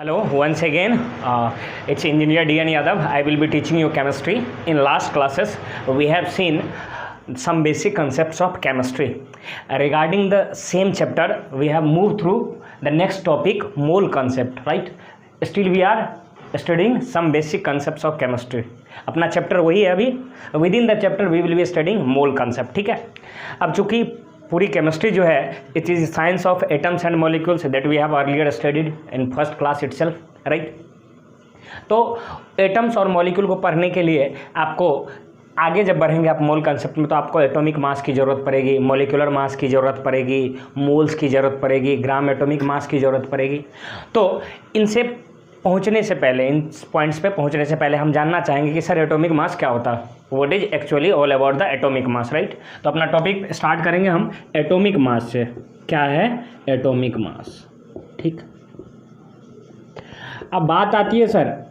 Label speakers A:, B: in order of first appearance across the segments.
A: Hello, once again, it's Engineer D.N. Yadav. I will be teaching you chemistry. In last classes, we have seen some basic concepts of chemistry. Regarding the same chapter, we have moved through the next topic, mole concept, right? Still we are studying some basic concepts of chemistry. अपना chapter वही है अभी. Within the chapter we will be studying mole concept. ठीक है. अब चूंकि पूरी chemistry जो है it is science of atoms and molecules that we have earlier studied in first class itself, right. तो एटम्स और मॉलिक्यूल को पढ़ने के लिए आपको आगे जब बढ़ेंगे आप मोल कंसेप्ट में तो आपको एटॉमिक मास की ज़रूरत पड़ेगी, मॉलिक्यूलर मास की ज़रूरत पड़ेगी, मोल्स की ज़रूरत पड़ेगी, ग्राम एटॉमिक मास की ज़रूरत पड़ेगी. तो इनसे पहुंचने से पहले, इन पॉइंट्स पे पहुंचने से पहले हम जानना चाहेंगे कि सर एटॉमिक मास क्या होता है. What is actually all about the atomic mass, right. तो अपना टॉपिक स्टार्ट करेंगे हम एटॉमिक मास से. क्या है एटॉमिक मास, ठीक. अब बात आती है सर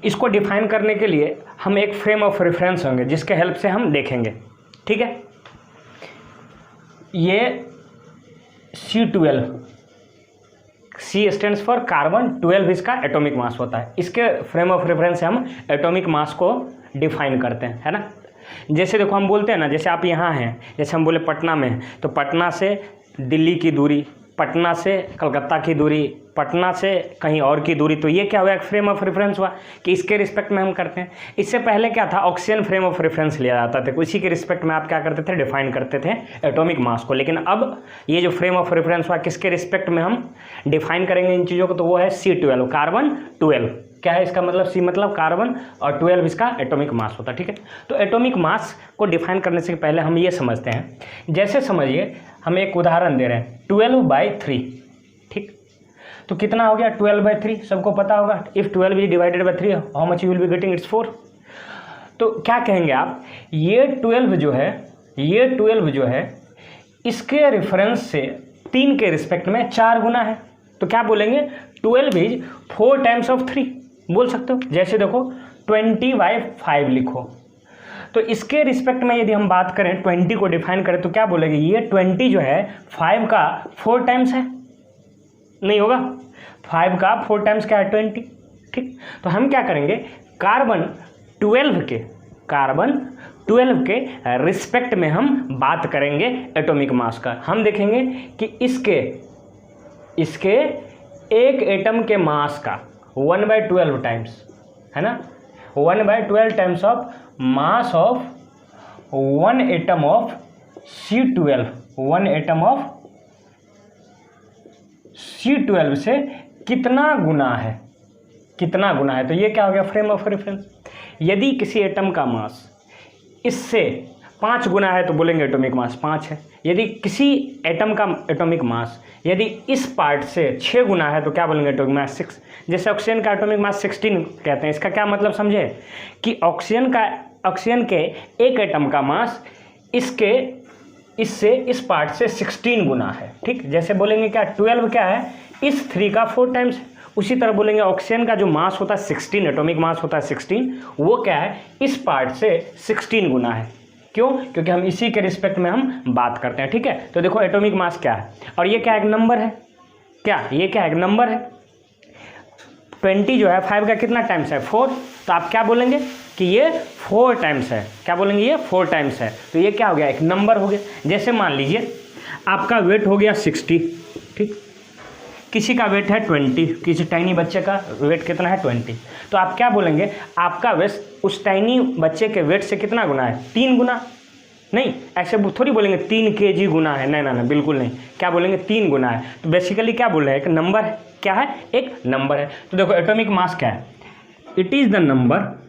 A: इसको डिफाइन करने के लिए हम एक फ्रेम ऑफ रेफरेंस होंगे जिसके हेल्प से हम देखेंगे. ठीक है. ये C12, C stands for carbon, 12 इसका एटॉमिक मास होता है. इसके फ्रेम ऑफ रेफरेंस से हम एटॉमिक मास को डिफाइन करते हैं, है ना. जैसे देखो हम बोलते हैं ना, जैसे आप यहाँ हैं, जैसे हम बोले पटना में, तो पटना से दिल्ली की दूरी, पटना से कलकत्ता की दूरी, पटना से कहीं और की दूरी, तो ये क्या हुआ, एक फ्रेम ऑफ रेफरेंस हुआ कि इसके रिस्पेक्ट में हम करते हैं. इससे पहले क्या था, ऑक्सीजन फ्रेम ऑफ रेफरेंस लिया जाता था, उसी के रिस्पेक्ट में आप क्या करते थे, डिफाइन करते थे एटॉमिक मास को. लेकिन अब ये जो फ्रेम ऑफ रेफरेंस हुआ किसके रिस्पेक्ट में हम डिफाइन करेंगे इन चीज़ों को, तो वो है C12, कार्बन 12. क्या है इसका मतलब, C मतलब कार्बन और 12 इसका एटॉमिक मास होता है. ठीक है. तो एटॉमिक मास को डिफाइन करने से पहले हम ये समझते हैं, जैसे समझिए हम एक उदाहरण दे रहे हैं 12/3. ठीक. तो कितना हो गया 12/3, सबको पता होगा. If 12 is divided by 3 how much you will be getting, it's 4. तो क्या कहेंगे आप, ये 12 जो है इसके रेफरेंस से 3 के रिस्पेक्ट में 4 गुना है. तो क्या बोलेंगे, 12 इज 4 टाइम्स ऑफ 3 बोल सकते हो. जैसे देखो 20/5 लिखो, तो इसके रिस्पेक्ट में यदि हम बात करें 20 को डिफाइन करें तो क्या बोलेंगे, ये 20 जो है 5 का 4 टाइम्स है. नहीं होगा, 5 का 4 टाइम्स क्या है 20. ठीक. तो हम क्या करेंगे, कार्बन 12 के रिस्पेक्ट में हम बात करेंगे एटॉमिक मास का. हम देखेंगे कि इसके एक एटम के मास का 1/12 टाइम्स, है ना, 1/12 times of mass of 1 atom of C12, 1 atom of C12 से कितना गुना है. तो ये क्या हो गया, फ्रेम ऑफ रेफरेंस. यदि किसी एटम का मास इससे 5 गुना है तो बोलेंगे एटॉमिक मास 5 है. यदि किसी एटम का एटॉमिक मास यदि इस पार्ट से 6 गुना है तो क्या बोलेंगे, एटॉमिक मास 6. जैसे ऑक्सीजन का एटॉमिक मास 16 कहते हैं. इसका क्या मतलब समझे कि ऑक्सीजन के एक एटम का मास इससे इस पार्ट से 16 गुना है. ठीक. जैसे बोलेंगे क्या 12 क्या है, इस 3 का 4 टाइम्स है. उसी तरह बोलेंगे ऑक्सीजन का जो मास होता है 16, एटॉमिक मास होता है 16, वो क्या है, इस पार्ट से 16 गुना है. क्यों, क्योंकि हम इसी के रिस्पेक्ट में हम बात करते हैं. ठीक है. तो देखो एटॉमिक मास क्या है, और ये क्या एक नंबर है. ये क्या एक नंबर है. 20 जो है 5 का कितना टाइम्स है, 4. तो आप क्या बोलेंगे कि ये 4 टाइम्स है. क्या बोलेंगे, ये 4 टाइम्स है. तो ये क्या हो गया, एक नंबर हो गया. जैसे मान लीजिए आपका वेट हो गया 60. ठीक. किसी का वेट है 20, किसी टाइनी बच्चे का वेट कितना है 20. तो आप क्या बोलेंगे, आपका वेट उस टाइनी बच्चे के वेट से कितना गुना है, 3 गुना. नहीं, ऐसे थोड़ी बोलेंगे 3 kg गुना है, नहीं, बिल्कुल नहीं. क्या बोलेंगे, 3 गुना है. तो बेसिकली क्या बोल रहे हैं, एक नंबर है. क्या है, एक नंबर है. तो देखो एटॉमिक मास क्या है, it is the number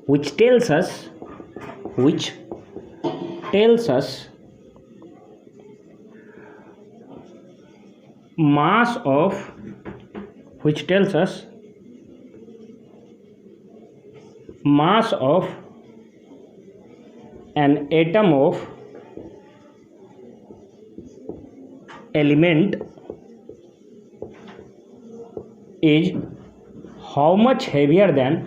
A: which tells us mass of an atom of element is how much heavier than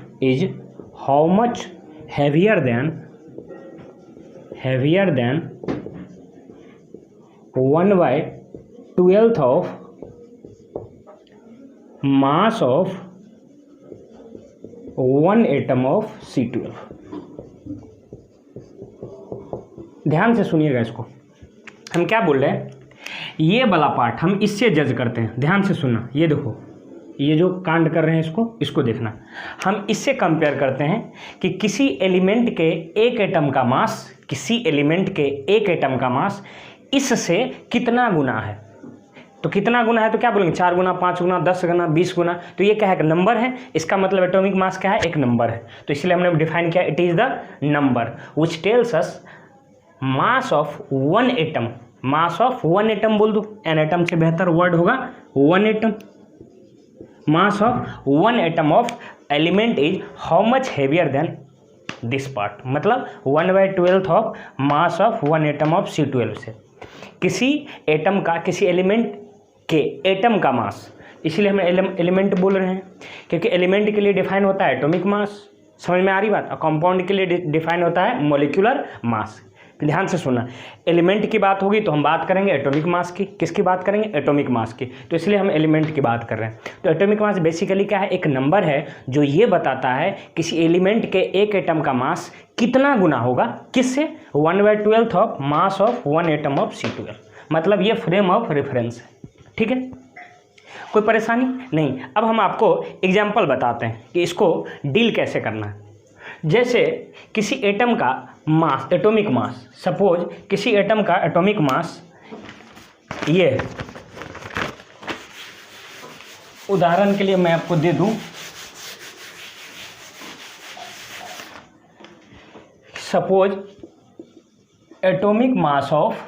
A: 1 1/12 of mass of 1 atom of C12। ध्यान से सुनिएगा इसको, हम क्या बोल रहे हैं, ये वाला पार्ट हम इससे जज करते हैं। ध्यान से सुनना, ये देखो, ये जो कांड कर रहे हैं इसको देखना। हम इससे कंपेयर करते हैं कि किसी एलिमेंट के एक एटम का मास, किसी एलिमेंट के एक एटम का मास इससे कितना गुना है। तो कितना गुना है तो क्या बोलेंगे, 4 गुना, 5 गुना, 10 गुना, 20 गुना। तो ये क्या है, नंबर है। इसका मतलब एटॉमिक मास क्या है, एक नंबर है। तो इसलिए हमने डिफाइन किया, it is the number which tells us mass of 1 atom. Mass of 1 atom बोल दो, एन एटम से बेहतर वर्ड होगा 1 atom. Mass of 1 atom of element is how much heavier than this part, मतलब 1/12 of mass of 1 atom of C12 से किसी atom का, किसी एलिमेंट के एटम का मास। इसलिए हम एलिमेंट बोल रहे हैं, क्योंकि एलिमेंट के लिए डिफाइन होता है एटॉमिक मास। समझ में आ रही बात। और कंपाउंड के लिए डिफाइन होता है मॉलिक्यूलर मास। ध्यान से सुनना, एलिमेंट की बात होगी तो हम बात करेंगे एटॉमिक मास की। किसकी बात करेंगे, एटॉमिक मास की। तो इसलिए हम एलिमेंट की बात कर रहे हैं। तो एटॉमिक मास बेसिकली क्या है, एक नंबर है जो ये बताता है किसी एलिमेंट के एक एटम का मास कितना गुना होगा, किससे, 1/12 of mass of 1 atom of C12। मतलब ये फ्रेम ऑफ रेफरेंस है। ठीक है, कोई परेशानी नहीं। अब हम आपको एग्जाम्पल बताते हैं कि इसको डील कैसे करना है। जैसे किसी एटम का मास, एटॉमिक मास, सपोज किसी एटम का एटॉमिक मास ये, उदाहरण के लिए मैं आपको दे दूं, suppose atomic mass of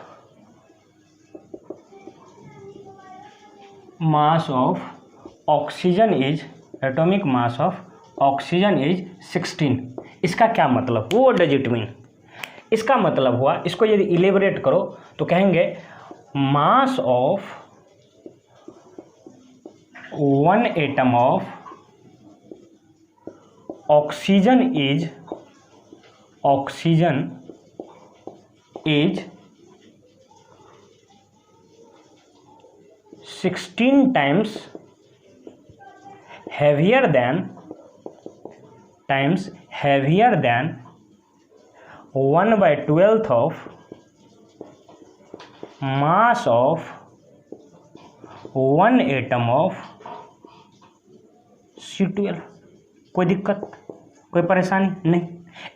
A: oxygen is, atomic mass of oxygen is 16। इसका क्या मतलब, वो डज इट मीन, इसका मतलब हुआ, इसको यदि इलेबोरेट करो तो कहेंगे मास of 1 atom of oxygen is 16 times heavier than 1/12 of mass of 1 atom of C12। कोई दिक्कत, कोई परेशानी नहीं।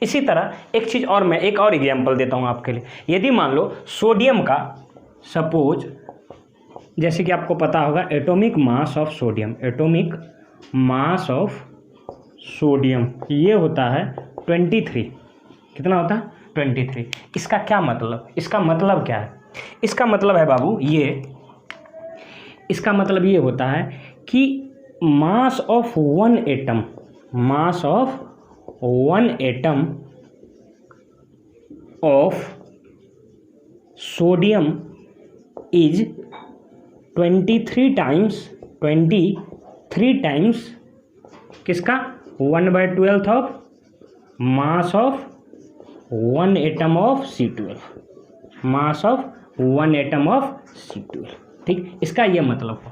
A: इसी तरह एक चीज़ और, मैं एक और एग्जांपल देता हूँ आपके लिए। यदि मान लो सोडियम का, सपोज जैसे कि आपको पता होगा atomic mass of sodium, atomic mass of sodium ये होता है 23। कितना होता है, 23। इसका क्या मतलब, इसका मतलब क्या है, इसका मतलब है बाबू ये, इसका मतलब ये होता है कि मास of 1 atom, mass of 1 atom of sodium is 23 times किसका, 1/12 of mass of 1 atom of C12, mass of 1 atom of C12। ठीक, इसका ये मतलब हो।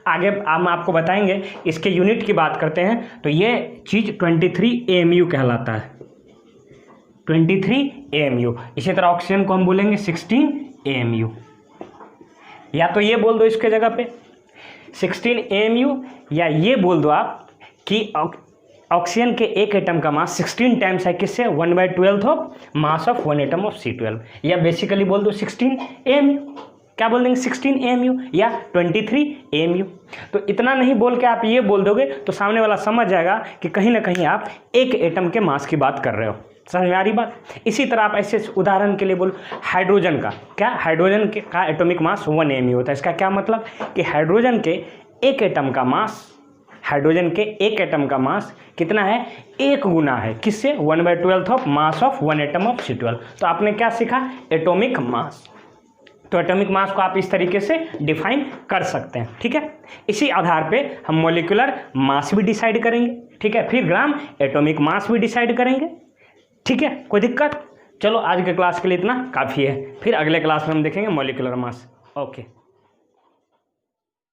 A: आगे हम आपको बताएंगे, इसके यूनिट की बात करते हैं तो ये चीज़ 23 AMU कहलाता है, 23 AMU। इसी तरह ऑक्सीजन को हम बोलेंगे 16 AMU। या तो ये बोल दो इसके जगह पे 16 AMU, या ये बोल दो आप कि ऑक्सीजन के एक एटम का मास 16 टाइम्स है किससे, 1/12 of mass of 1 atom of C12। या बेसिकली बोल दो 16 AMU। क्या बोल देंगे, 16 AMU या 23 AMU। तो इतना नहीं बोल के आप ये बोल दोगे तो सामने वाला समझ जाएगा कि कहीं ना कहीं आप एक एटम के मास की बात कर रहे हो। समझ में आ रही बात। इसी तरह आप ऐसे उदाहरण के लिए बोलो हाइड्रोजन का, क्या, हाइड्रोजन का एटॉमिक मास 1 AMU होता है। इसका क्या मतलब कि हाइड्रोजन के एक एटम का मास, हाइड्रोजन के एक एटम का मास कितना है, 1 गुना है किससे, 1/12 of mass of 1 atom of C12। तो आपने क्या सीखा, एटॉमिक मास। तो एटॉमिक मास को आप इस तरीके से डिफाइन कर सकते हैं। ठीक है, इसी आधार पे हम मॉलिक्यूलर मास भी डिसाइड करेंगे। ठीक है, फिर ग्राम एटॉमिक मास भी डिसाइड करेंगे। ठीक है, कोई दिक्कत। चलो आज के क्लास के लिए इतना काफ़ी है, फिर अगले क्लास में हम देखेंगे मॉलिक्यूलर मास। ओके।